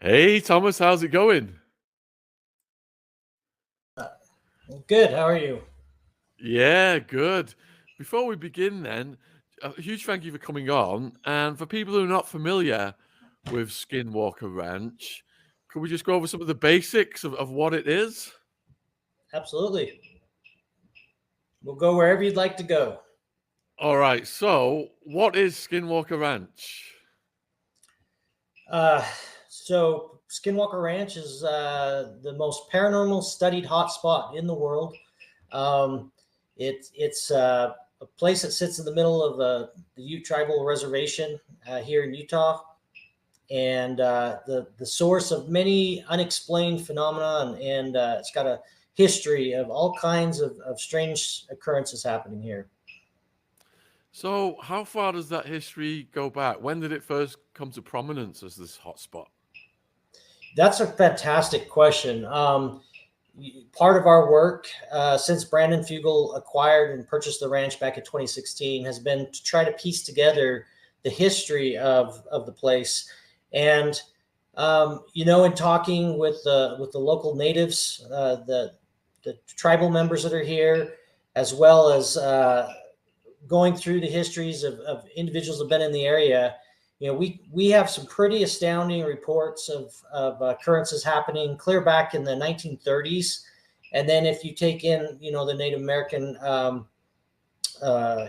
Hey Thomas, how's it going? Uh, Good. How are you? Yeah, good. Before we begin, then, a huge thank you for coming on. And for people who are not familiar with Skinwalker Ranch, could we just go over some of the basics of what it is? Absolutely. We'll go wherever you'd like to go. All right, so what is Skinwalker Ranch? Uh, so, Skinwalker Ranch is the most paranormal studied hotspot in the world. Um, it's a place that sits in the middle of the Ute Tribal Reservation here in Utah, and the source of many unexplained phenomena, and it's got a history of all kinds of strange occurrences happening here. So, how far does that history go back? When did it first come to prominence as this hotspot? That's a fantastic question. Part of our work since Brandon Fugel acquired and purchased the ranch back in 2016 has been to try to piece together the history of the place. And in talking with the local natives, the tribal members that are here, as well as going through the histories of individuals that have been in the area, we have some pretty astounding reports of occurrences happening clear back in the 1930s. And then if you take in, the Native American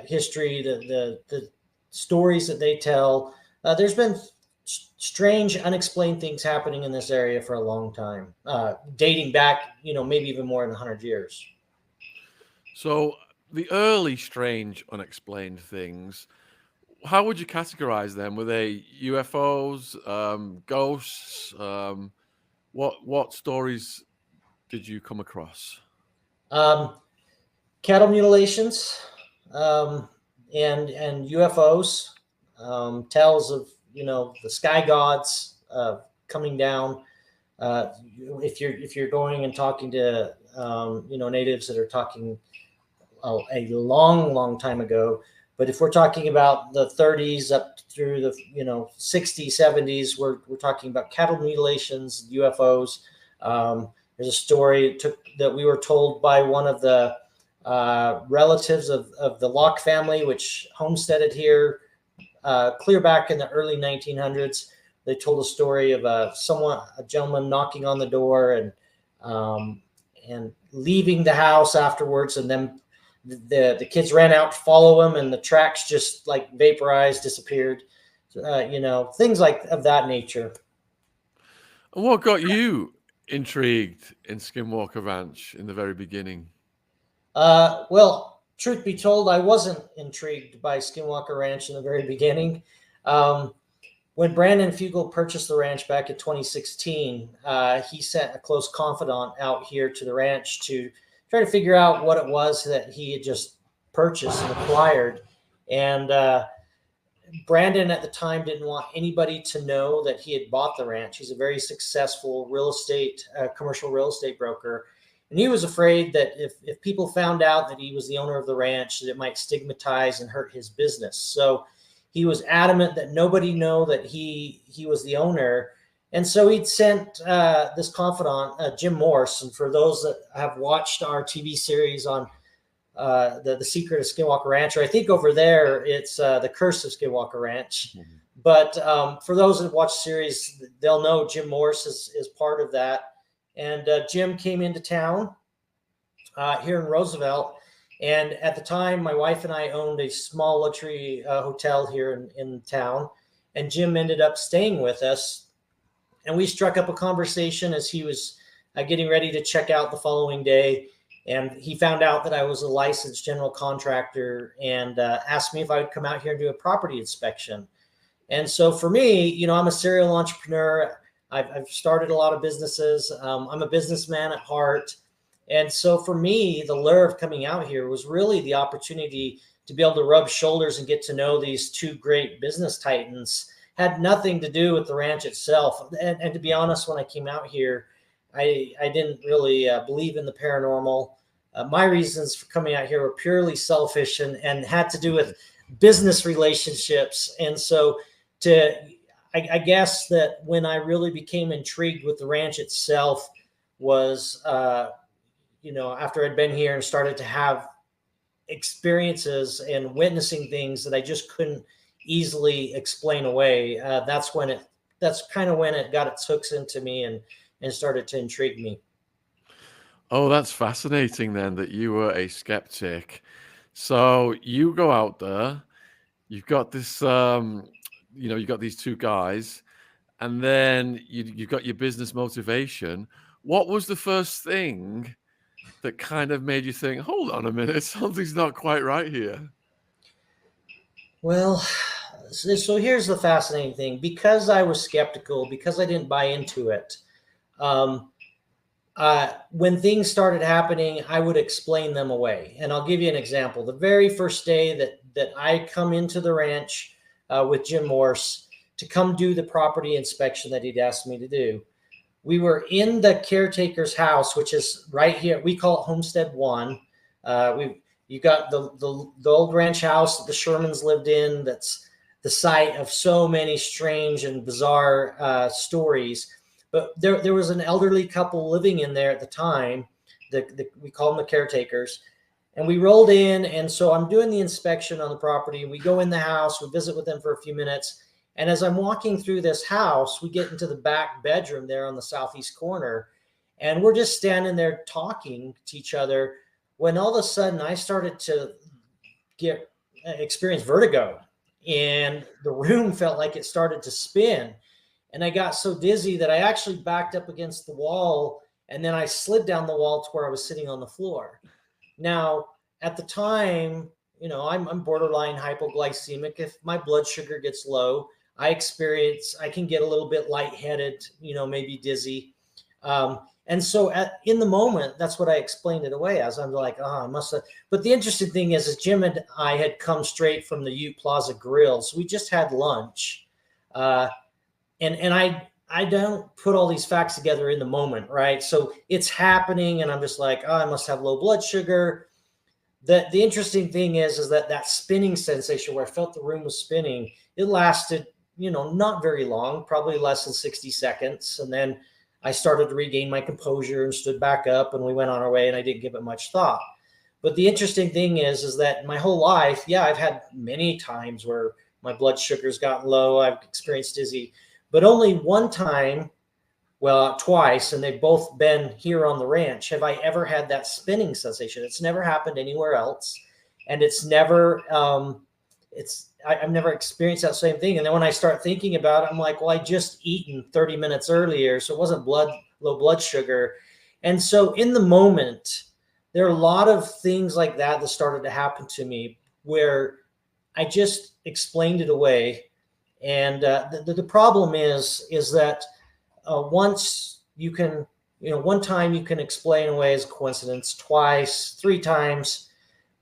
history, the stories that they tell, there's been strange, unexplained things happening in this area for a long time, dating back, maybe even more than 100 years. So, the early strange, unexplained things, how would you categorize them? Were they UFOs, ghosts? What stories did you come across? Um, Cattle mutilations, um, and UFOs, tells of the sky gods coming down. If you're going and talking to natives that are talking a long time ago, but if we're talking about the 30s up through the 60s 70s, we're talking about cattle mutilations, UFOs. There's a story that we were told by one of the relatives of the Locke family, which homesteaded here clear back in the early 1900s. They told a story of a gentleman knocking on the door and leaving the house afterwards, and then the kids ran out to follow him, and the tracks just like vaporized, disappeared. Things like of that nature. And what got you intrigued in Skinwalker Ranch in the very beginning? Well, truth be told, I wasn't intrigued by Skinwalker Ranch in the very beginning. Um, when Brandon Fugel purchased the ranch back in 2016, he sent a close confidant out here to the ranch to try to figure out what it was that he had just purchased and acquired. And Brandon at the time didn't want anybody to know that he had bought the ranch. He's a very successful commercial real estate broker. And he was afraid that if people found out that he was the owner of the ranch, that it might stigmatize and hurt his business. So he was adamant that nobody know that he was the owner. And so he'd sent this confidant, Jim Morse. And for those that have watched our TV series on the Secret of Skinwalker Ranch, or I think over there it's the Curse of Skinwalker Ranch. Mhm. But for those that watch the series, they'll know Jim Morse is part of that. And Jim came into town here in Roosevelt. And at the time, my wife and I owned a small luxury hotel here in town. And Jim ended up staying with us. And we struck up a conversation as he was getting ready to check out the following day. And he found out that I was a licensed general contractor and asked me if I would come out here and do a property inspection. And so for me, I'm a serial entrepreneur. I've started a lot of businesses. I'm a businessman at heart. And so for me, the lure of coming out here was really the opportunity to be able to rub shoulders and get to know these two great business titans. Had nothing to do with the ranch itself. And to be honest, when I came out here, I didn't really believe in the paranormal. My reasons for coming out here were purely selfish and had to do with business relationships. And so to I guess that when I really became intrigued with the ranch itself was, after I'd been here and started to have experiences and witnessing things that I just couldn't easily explain away. That's kind of when it got its hooks into me and started to intrigue me. Oh, that's fascinating then that you were a skeptic. So you go out there, you've got this, you've got these two guys, and then you've got your business motivation. What was the first thing that kind of made you think, hold on a minute, something's not quite right here? Well, so here's the fascinating thing. Because I was skeptical, because I didn't buy into it, um, when things started happening, I would explain them away. And I'll give you an example. The very first day that I come into the ranch with Jim Morse to come do the property inspection that he'd asked me to do, we were in the caretaker's house, which is right here. We call it Homestead 1. You got the old ranch house that the Shermans lived in. That's the site of so many strange and bizarre stories. But there was an elderly couple living in there at the time. We call them the caretakers. And we rolled in. And so I'm doing the inspection on the property. We go in the house. We visit with them for a few minutes. And as I'm walking through this house, we get into the back bedroom there on the southeast corner. And we're just standing there talking to each other when all of a sudden I started to experience vertigo. And the room felt like it started to spin. And I got so dizzy that I actually backed up against the wall, and then I slid down the wall to where I was sitting on the floor. Now, at the time, I'm borderline hypoglycemic. If my blood sugar gets low, I can get a little bit lightheaded, maybe dizzy. And so in the moment, that's what I explained it away as. I'm like, I must have. But the interesting thing is Jim and I had come straight from the Ute Plaza Grill. So we just had lunch. And I don't put all these facts together in the moment, right? So it's happening, and I'm just like, I must have low blood sugar. The interesting thing is that spinning sensation where I felt the room was spinning, it lasted, not very long, probably less than 60 seconds. And then I started to regain my composure and stood back up, and we went on our way, and I didn't give it much thought. But the interesting thing is that my whole life, I've had many times where my blood sugar's gotten low. I've experienced dizzy. But only one time, twice, and they've both been here on the ranch, have I ever had that spinning sensation. It's never happened anywhere else. And it's never, I've never experienced that same thing. And then when I start thinking about it, I'm like, well, I just eaten 30 minutes earlier. So it wasn't low blood sugar. And so in the moment, there are a lot of things like that started to happen to me where I just explained it away. And the problem is that once you can, one time you can explain away as a coincidence, twice, 3 times.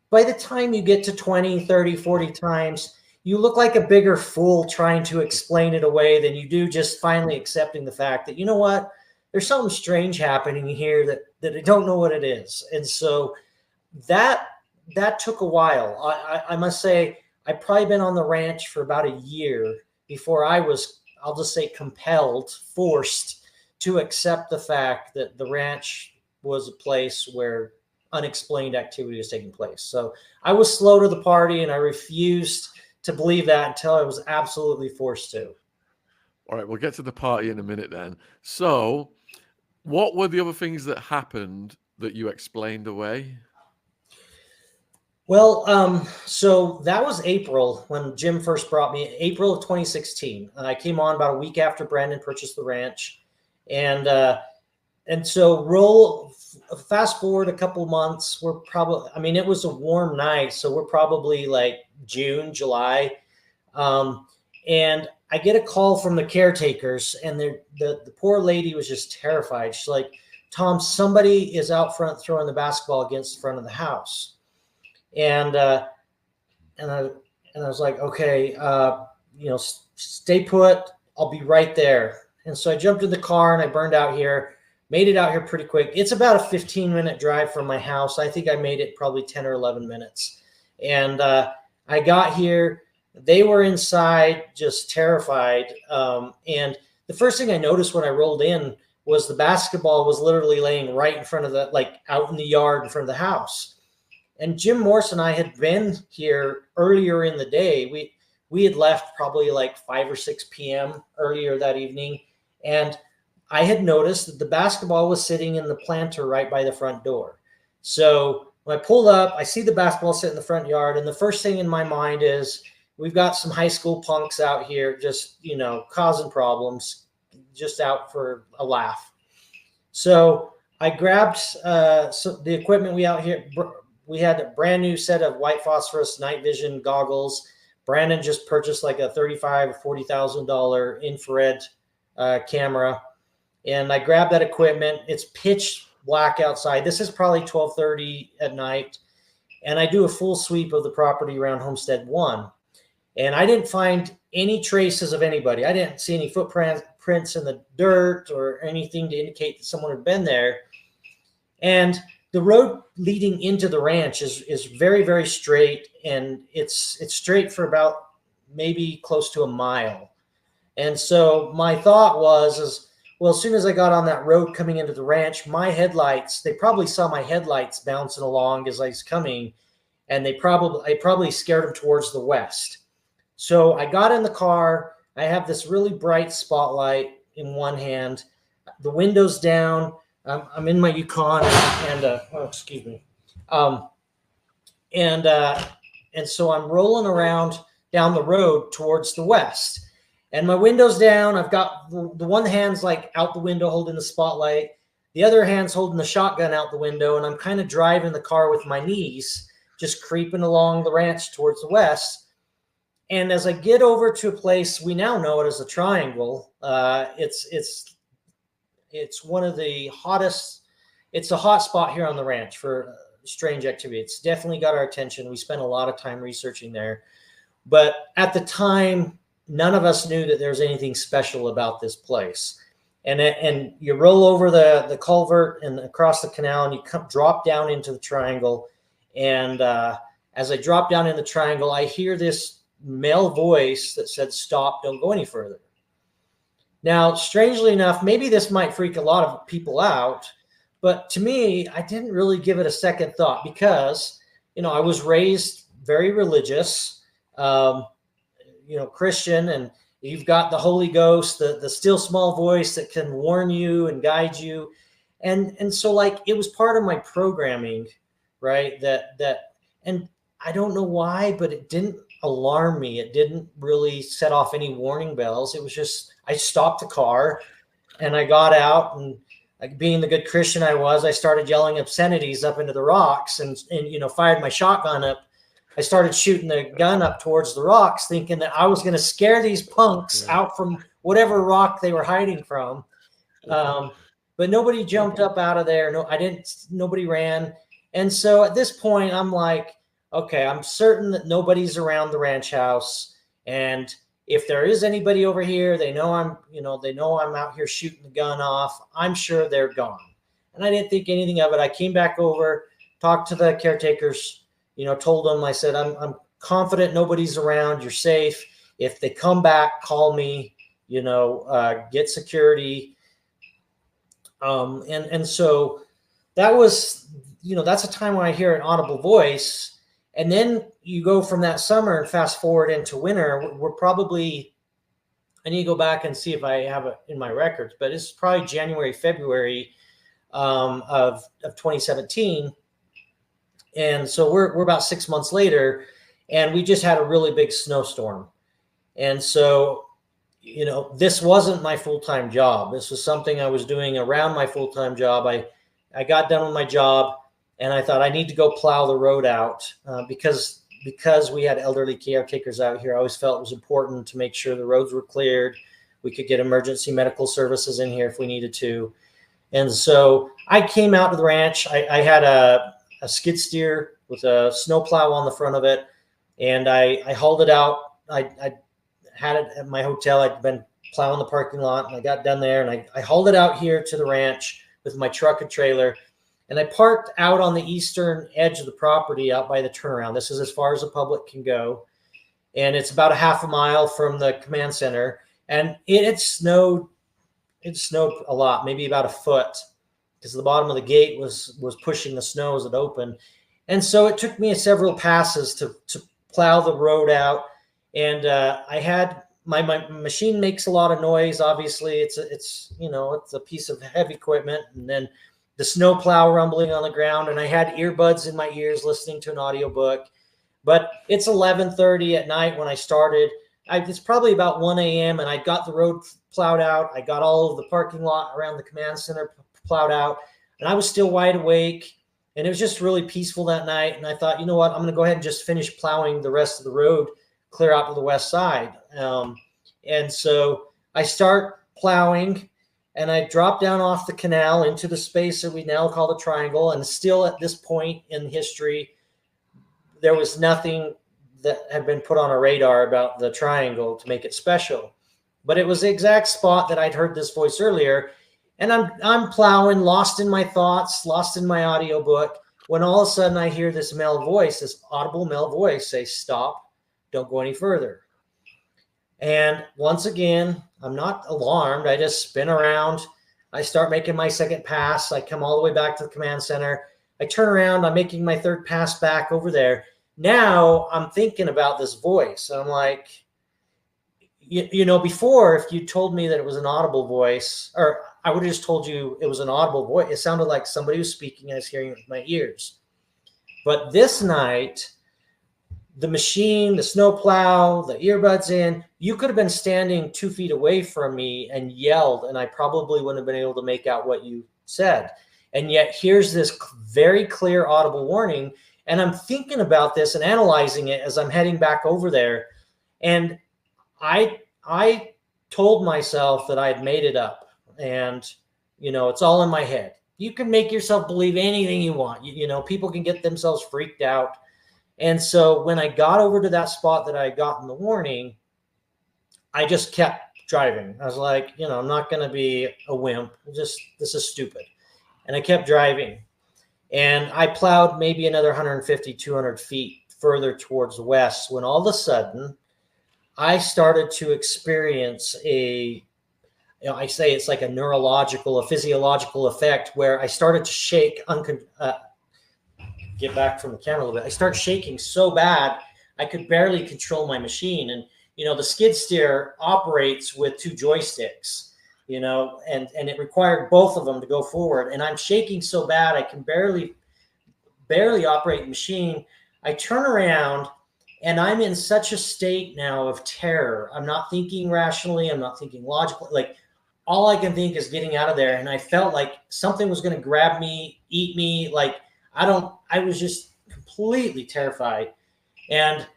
By the time you get to 20, 30, 40 times, you look like a bigger fool trying to explain it away than you do just finally accepting the fact that, what, there's something strange happening here that I don't know what it is. And so that took a while. I must say, I've probably been on the ranch for about a year before I was, I'll just say, forced to accept the fact that the ranch was a place where unexplained activity was taking place. So I was slow to the party, and I refused to believe that until I was absolutely forced to. All right, we'll get to the party in a minute then. So what were the other things that happened that you explained away? Well, so that was April when Jim first brought me, April of 2016. I came on about a week after Brandon purchased the ranch. And so fast forward a couple months, it was a warm night. So we're probably like June, July. And I get a call from the caretakers, and the poor lady was just terrified. She's like, Tom, somebody is out front throwing the basketball against the front of the house. And I was like, okay, stay put. I'll be right there. And so I jumped in the car and I burned out here, made it out here pretty quick. It's about a 15-minute drive from my house. I think I made it probably 10 or 11 minutes. And I got here. They were inside just terrified. And the first thing I noticed when I rolled in was the basketball was literally laying right in front of the, like out in the yard in front of the house. And Jim Morse and I had been here earlier in the day. We had left probably like 5 or 6 p.m. earlier that evening. And I had noticed that the basketball was sitting in the planter right by the front door. So when I pulled up, I see the basketball sit in the front yard. And the first thing in my mind is, we've got some high school punks out here just, causing problems, just out for a laugh. So I grabbed the equipment we had a brand new set of white phosphorus night vision goggles. Brandon just purchased like a $35,000 or $40,000 infrared camera. And I grabbed that equipment. It's pitch black outside. This is probably 12:30 at night. And I do a full sweep of the property around Homestead 1. And I didn't find any traces of anybody. I didn't see any footprints in the dirt or anything to indicate that someone had been there. And the road leading into the ranch is very, very straight, and it's straight for about maybe close to a mile. And so my thought was, well, as soon as I got on that road coming into the ranch, they probably saw my headlights bouncing along as I was coming, and I probably scared them towards the west. So I got in the car. I have this really bright spotlight in one hand, the windows down. I'm in my Yukon and excuse me. And so I'm rolling around down the road towards the west, and my window's down. I've got the one hand's like out the window holding the spotlight. The other hand's holding the shotgun out the window. And I'm kind of driving the car with my knees, just creeping along the ranch towards the west. And as I get over to a place, we now know it as a triangle. It's one of the hottest. It's a hot spot here on the ranch for strange activity. It's definitely got our attention. We spent a lot of time researching there. But at the time, none of us knew that there was anything special about this place. And you roll over the culvert and across the canal, and you drop down into the triangle. And as I drop down in the triangle, I hear this male voice that said, "Stop, don't go any further." Now, strangely enough, maybe this might freak a lot of people out, but to me, I didn't really give it a second thought because, I was raised very religious, Christian, and you've got the Holy Ghost, the still small voice that can warn you and guide you. And so like, it was part of my programming, right? And I don't know why, but it didn't alarm me. It didn't really set off any warning bells. It was just, I stopped the car and I got out, and like being the good Christian I was, I started yelling obscenities up into the rocks and fired my shotgun up. I started shooting the gun up towards the rocks, thinking that I was going to scare these punks out from whatever rock they were hiding from. But nobody jumped up out of there. Nobody ran. And so at this point, I'm like, okay, I'm certain that nobody's around the ranch house. And if there is anybody over here, they know I'm out here shooting the gun off. I'm sure they're gone. And I didn't think anything of it. I came back over, talked to the caretakers, told them, I said, I'm confident nobody's around. You're safe. If they come back, call me, get security. And so that was, that's a time when I hear an audible voice. And then you go from that summer and fast forward into winter. We're probably, I need to go back and see if I have it in my records, but it's probably January, February of 2017. And so we're about 6 months later, and we just had a really big snowstorm. And so, this wasn't my full-time job. This was something I was doing around my full-time job. I got done with my job, and I thought I need to go plow the road out because we had elderly caretakers out here. I always felt it was important to make sure the roads were cleared. We could get emergency medical services in here if we needed to. And so I came out to the ranch. I had a skid steer with a snowplow on the front of it, and I hauled it out. I had it at my hotel. I'd been plowing the parking lot, and I got done there, and I hauled it out here to the ranch with my truck and trailer. And I parked out on the eastern edge of the property out by the turnaround. This is as far as the public can go. and it's about a half a mile from the command center. And it snowed. It snowed a lot, maybe about a foot, because the bottom of the gate was pushing the snow as it opened. And so it took me several passes to plow the road out. And I had my machine makes a lot of noise. Obviously, it's a piece of heavy equipment, and then the snow plow rumbling on the ground. And I had earbuds in my ears listening to an audiobook. But it's 11:30 at night when I started. It's probably about 1 a.m. and I got the road plowed out. I got all of the parking lot around the command center plowed out, and I was still wide awake. And it was just really peaceful that night. And I thought, you know what, I'm going to go ahead and just finish plowing the rest of the road, clear out to the west side. And so I start plowing, and I drop down off the canal into the space that we now call the triangle. And still at this point in history, there was nothing that had been put on a radar about the triangle to make it special. But it was the exact spot that I'd heard this voice earlier. And I'm plowing, lost in my thoughts, lost in my audiobook, when all of a sudden I hear this male voice, this audible male voice say, "Stop, don't go any further." And once again, I'm not alarmed. I just spin around. I start making my second pass. I come all the way back to the command center. I turn around. I'm making my third pass back over there. Now I'm thinking about this voice. I'm like, before, if you told me that it was an audible voice, or I would have just told you it was an audible voice, it sounded like somebody was speaking and I was hearing it with my ears. But this night, the machine, the snowplow, the earbuds in, you could have been standing 2 feet away from me and yelled, and I probably wouldn't have been able to make out what you said. And yet here's this very clear audible warning. And I'm thinking about this and analyzing it as I'm heading back over there. And I told myself that I had made it up, and, it's all in my head. You can make yourself believe anything you want. People can get themselves freaked out. And so when I got over to that spot that I had gotten the warning, I just kept driving. I was like, I'm not going to be a wimp. This is stupid. And I kept driving. And I plowed maybe another 150, 200 feet further towards the west, when all of a sudden I started to experience I say it's like a neurological, a physiological effect, where I started to shake. Get back from the camera a little bit. I start shaking so bad I could barely control my machine. And the skid steer operates with 2 joysticks, and it required both of them to go forward. And I'm shaking so bad I can barely operate the machine. I turn around, and I'm in such a state now of terror. I'm not thinking rationally. I'm not thinking logically. Like, all I can think is getting out of there. And I felt like something was going to grab me, eat me. Like, I was just completely terrified. And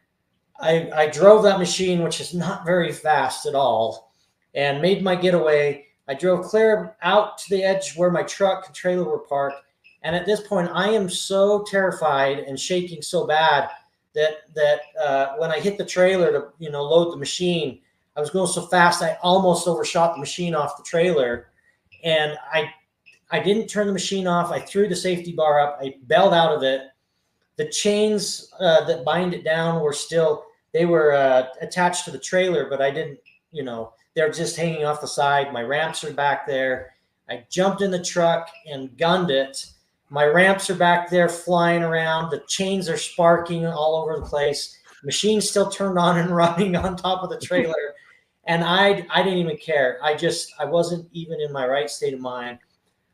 I drove that machine, which is not very fast at all, and made my getaway. I drove clear out to the edge where my truck and trailer were parked. And at this point, I am so terrified and shaking so bad that when I hit the trailer to load the machine, I was going so fast I almost overshot the machine off the trailer. And I didn't turn the machine off. I threw the safety bar up. I bailed out of it. The chains that bind it down were attached to the trailer, but I didn't, they're just hanging off the side. My ramps are back there. I jumped in the truck and gunned it. My ramps are back there flying around. The chains are sparking all over the place. Machine's still turned on and running on top of the trailer. And I didn't even care. I wasn't even in my right state of mind.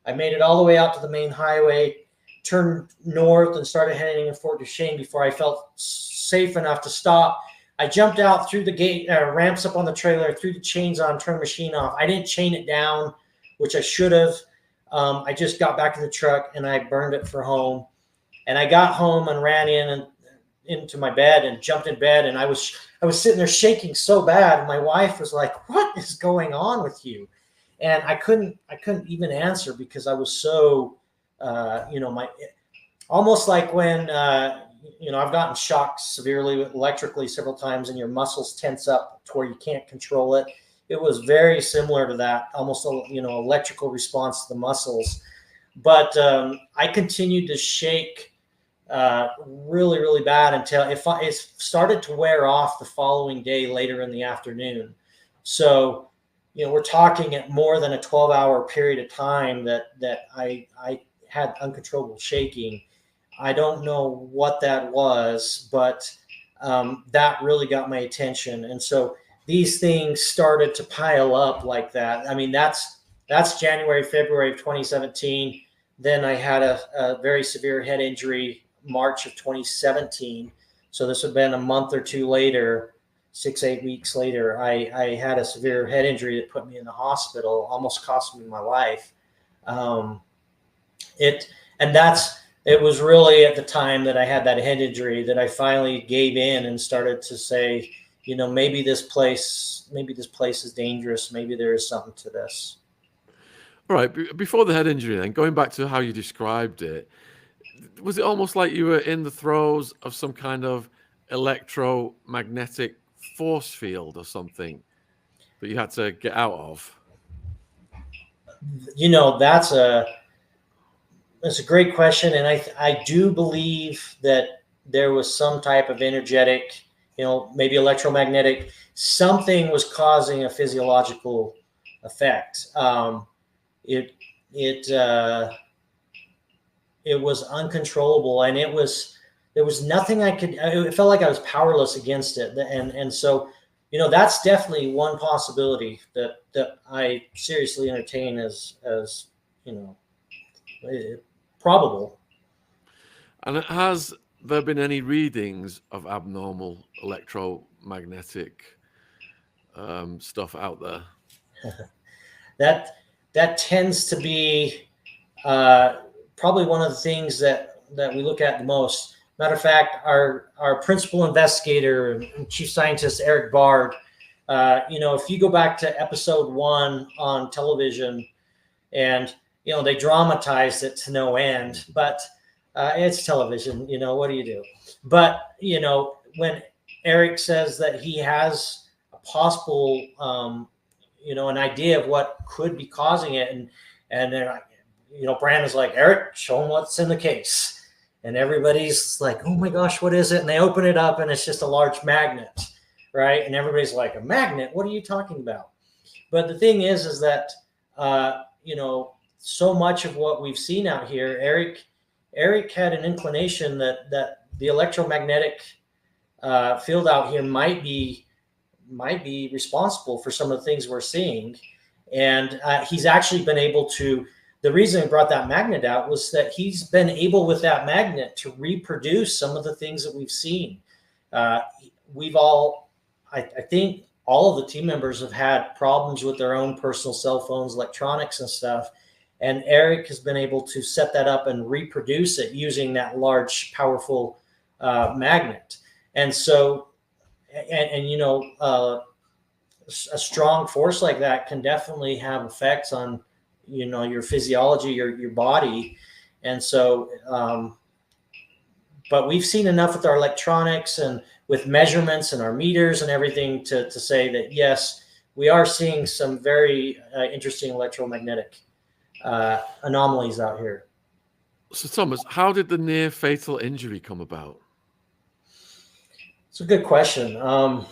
I made it all the way out to the main highway, turned north, and started heading in Fort Duchesne before I felt safe enough to stop. I jumped out through the gate, ramps up on the trailer, threw the chains on, turned the machine off. I didn't chain it down, which I should have. I just got back in the truck and I burned it for home. And I got home and ran into my bed and jumped in bed. And I was sitting there shaking so bad. And my wife was like, "What is going on with you?" And I couldn't even answer because I was so, almost like when, I've gotten shocked severely electrically several times and your muscles tense up to where you can't control it. It was very similar to that, almost, electrical response to the muscles. But I continued to shake really, really bad until it started to wear off the following day later in the afternoon. So, we're talking at more than a 12-hour period of time that I had uncontrollable shaking. I don't know what that was, but that really got my attention. And so these things started to pile up like that. I mean, that's January, February of 2017. Then I had a very severe head injury March of 2017. So this would have been a month or two later, 6-8 weeks later. I had a severe head injury that put me in the hospital, almost cost me my life. It was really at the time that I had that head injury that I finally gave in and started to say, maybe this place is dangerous. Maybe there is something to this. All right. Before the head injury, then going back to how you described it, was it almost like you were in the throes of some kind of electromagnetic force field or something that you had to get out of? That's a great question, and I do believe that there was some type of energetic, maybe electromagnetic, something was causing a physiological effect. It was uncontrollable, and there was nothing I could. It felt like I was powerless against it, and so that's definitely one possibility that I seriously entertain as probable. And has there been any readings of abnormal electromagnetic stuff out there? That tends to be probably one of the things that we look at the most. Matter of fact, our principal investigator and chief scientist, Eric Bard, if you go back to episode 1 on television, and they dramatized it to no end, but it's television. What do you do? But when Eric says that he has a possible an idea of what could be causing it, and then Brandon's like, Eric, show him what's in the case, and everybody's like, oh my gosh, what is it? And they open it up, and it's just a large magnet, right? And everybody's like, a magnet? What are you talking about? But the thing is that so much of what we've seen out here, Eric had an inclination that the electromagnetic field out here might be responsible for some of the things we're seeing. And he's actually been able to, the reason I brought that magnet out was that he's been able with that magnet to reproduce some of the things that we've seen. I think all of the team members have had problems with their own personal cell phones, electronics and stuff. And Eric has been able to set that up and reproduce it using that large, powerful magnet. And so, a strong force like that can definitely have effects on, your physiology, your body. And so, but we've seen enough with our electronics and with measurements and our meters and everything to say that, yes, we are seeing some very interesting electromagnetic anomalies out here. So, Thomas, how did the near fatal injury come about? It's a good question. And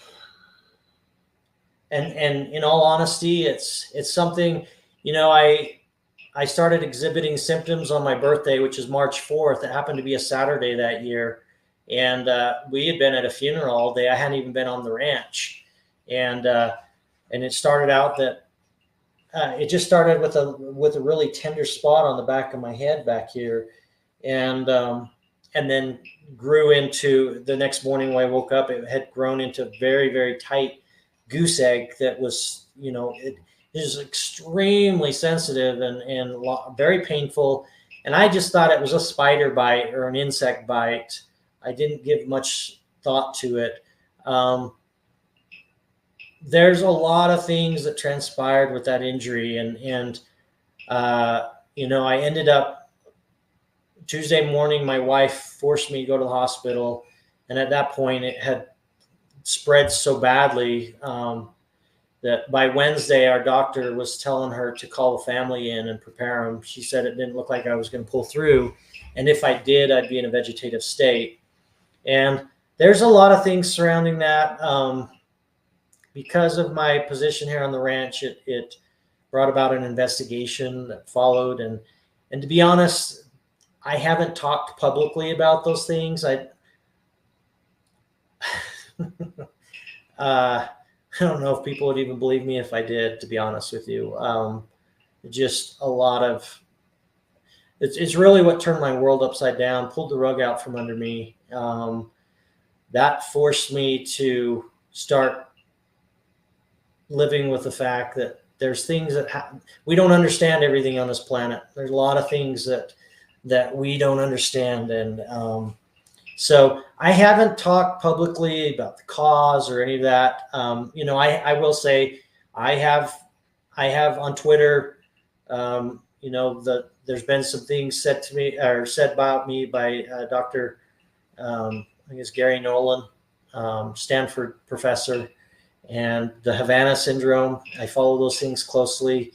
in all honesty, it's something, I started exhibiting symptoms on my birthday, which is March 4th. It happened to be a Saturday that year. And we had been at a funeral all day. I hadn't even been on the ranch. And it started out that it just started with a really tender spot on the back of my head back here. And then grew into, the next morning when I woke up, it had grown into a very, very tight goose egg that was, it is extremely sensitive and very painful. And I just thought it was a spider bite or an insect bite. I didn't give much thought to it. There's a lot of things that transpired with that injury. And I ended up, Tuesday morning, my wife forced me to go to the hospital. And at that point, it had spread so badly that by Wednesday, our doctor was telling her to call the family in and prepare them. She said it didn't look like I was going to pull through. And if I did, I'd be in a vegetative state. And there's a lot of things surrounding that. Because of my position here on the ranch, it brought about an investigation that followed. And to be honest, I haven't talked publicly about those things. I don't know if people would even believe me if I did, to be honest with you. Just a lot of, it's really what turned my world upside down, pulled the rug out from under me. That forced me to start living with the fact that there's things that we don't understand everything on this planet. There's a lot of things that we don't understand. And so I haven't talked publicly about the cause or any of that. I will say I have on Twitter, there's been some things said to me or said about me by Dr. I think it's Gary Nolan, Stanford professor, and the Havana syndrome. I follow those things closely.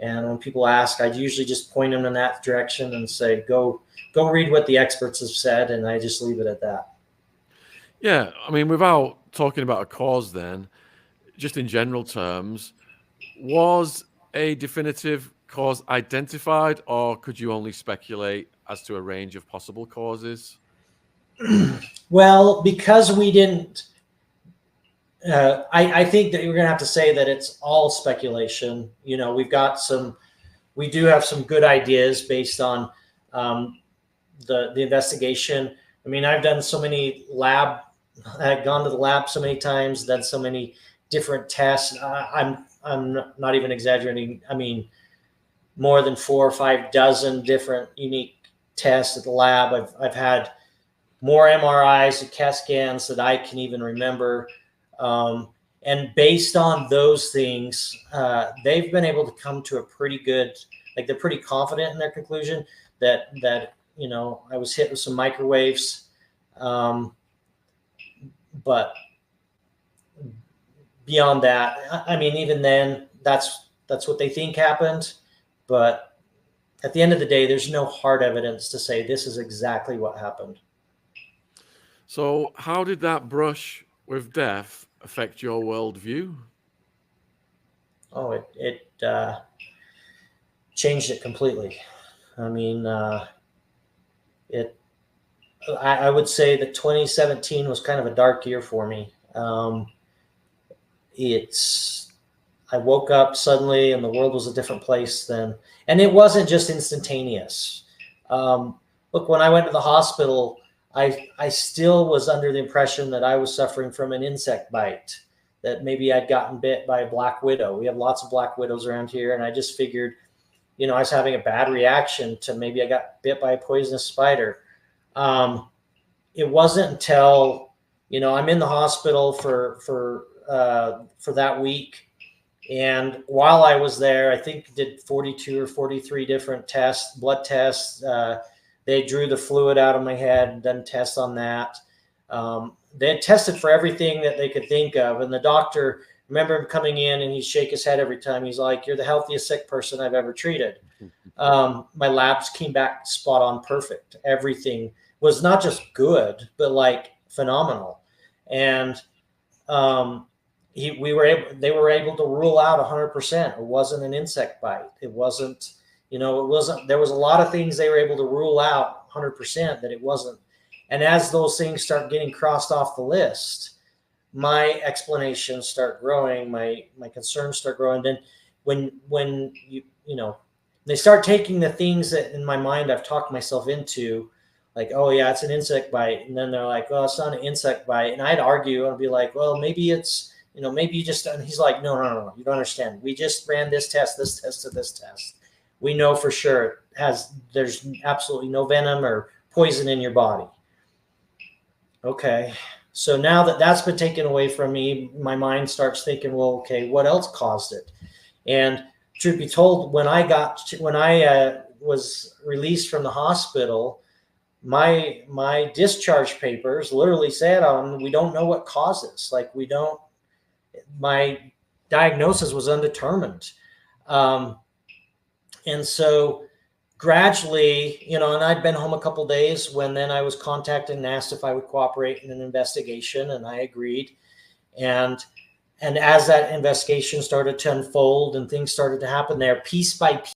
And when people ask, I usually just point them in that direction and say, go read what the experts have said. And I just leave it at that. Yeah. I mean, without talking about a cause then, just in general terms, was a definitive cause identified, or could you only speculate as to a range of possible causes? Well, because we didn't, I think that we're going to have to say that it's all speculation. We do have some good ideas based on the investigation. I mean, I've gone to the lab so many times, done so many different tests. I'm not even exaggerating. I mean, more than 4 or 5 dozen different unique tests at the lab. I've had more MRIs and CAT scans that I can even remember. And based on those things, they've been able to come to a pretty good, they're pretty confident in their conclusion that I was hit with some microwaves. But beyond that, I mean, even then, that's what they think happened. But at the end of the day, there's no hard evidence to say this is exactly what happened. So how did that brush with death affect your worldview? Oh, it changed it completely. I mean, I would say that 2017 was kind of a dark year for me. I woke up suddenly and the world was a different place then. And it wasn't just instantaneous. Look, when I went to the hospital, I still was under the impression that I was suffering from an insect bite, that maybe I'd gotten bit by a black widow. We have lots of black widows around here. And I just figured, I was having a bad reaction to maybe I got bit by a poisonous spider. It wasn't until, I'm in the hospital for that week. And while I was there, I think did 42 or 43 different tests, blood tests. They drew the fluid out of my head and done tests on that. They had tested for everything that they could think of. And the doctor, remember him coming in and he'd shake his head every time. He's like, "You're the healthiest sick person I've ever treated." My labs came back spot on perfect. Everything was not just good, but phenomenal. And they were able to rule out 100%. It wasn't an insect bite. It wasn't, there was a lot of things they were able to rule out 100% that it wasn't. And as those things start getting crossed off the list, my explanations start growing, my concerns start growing. Then when they start taking the things that in my mind I've talked myself into, like, oh yeah, it's an insect bite. And then they're like, well, it's not an insect bite. And I'd argue and I'd be like, well, maybe it's, maybe you just, and he's like, no, you don't understand. We just ran this test to this test. We know for sure there's absolutely no venom or poison in your body. Okay. So now that that's been taken away from me, my mind starts thinking, well, okay, what else caused it? And truth be told, when I was released from the hospital, my discharge papers literally said we don't know what caused this. My diagnosis was undetermined. And so gradually, you know, and I'd been home a couple of days when then I was contacted and asked if I would cooperate in an investigation, and I agreed. And as that investigation started to unfold and things started to happen there, piece by piece,